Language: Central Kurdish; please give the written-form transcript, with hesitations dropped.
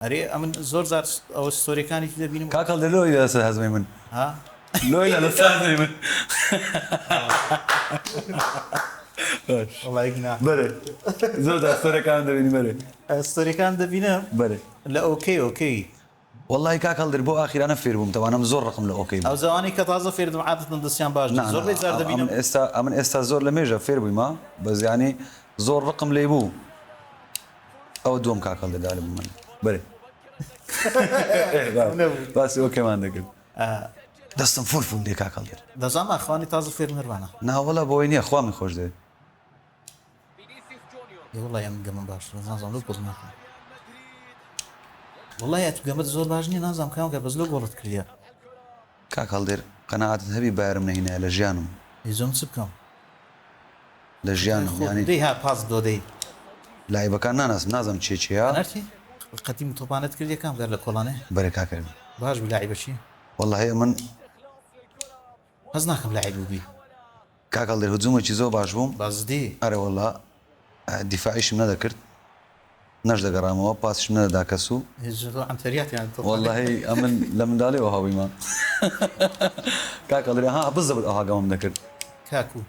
ئەرێ ئەمن زۆر زار ئەوە ستۆریەکانی دەبینم کاکەڵ لۆی لەسە هەزمەی من ها لۆی لە لەسە هەزمەی من وڵای گنا بەرێ زۆر جار ستۆریەکان دەبینی بەرێ ستۆریەکان دەبینم بەرێ لە ئۆکەی والله کاکەڵ در بۆ ئاخیرانە فێر بووم تەوانم زۆر ڕقم لە ئۆکەی ئەو زەوانی کە تازە فێردم عادەتەن دەستیان باش زۆر لێ زار دەبینم ئەمن ئێستا زۆر لە مێژە فێر بوویمە بەزیانی زۆر ڕقم لێ بوو ئەو دووەم کاکەڵ دەدالم من بەرێ باسی ئۆکەمان دەکرد دەستم فول دێ کاکەڵ در دەزانم ئەخوانی تازە فێر نەروانە ناوەڵە بۆی نییە خوامی خۆش دێ وڵای ئەم گەمە باش نازانم لەو گۆڵ ناکەم وڵای ئەت گەمەت زۆر باش نییە نازانم کام کە بەس لەو گۆڵت کردە کاکەڵ دێر قەنەعاتت هەبی بایرم نەهینایە لە ژیانم زۆم چ بکەم لە ژیانم ینی دەی ها پاس دۆدەی لایبەکان ناناسم نازم چێچەیە نەرتی قەتیم تۆپانت کرد یەکەم گەر لە کۆڵانێ بەرێ کاکەم باش بلای بەچی والله من هەز ناکەم لای بووبی کاکەڵ دێر هجوومێکی زۆر باش بووم بازدی ئەرێ والله دیفاعیشم نەدەکرد نەش دەگەڕامەوە پاسشم نەدەدا کەس و ئەمتەریاتیان والله ئەمن لە منداڵی ئەو هاویمان کاکەڵ دێر ها بزەبت ئەوها گەمەم دەکرد کاکو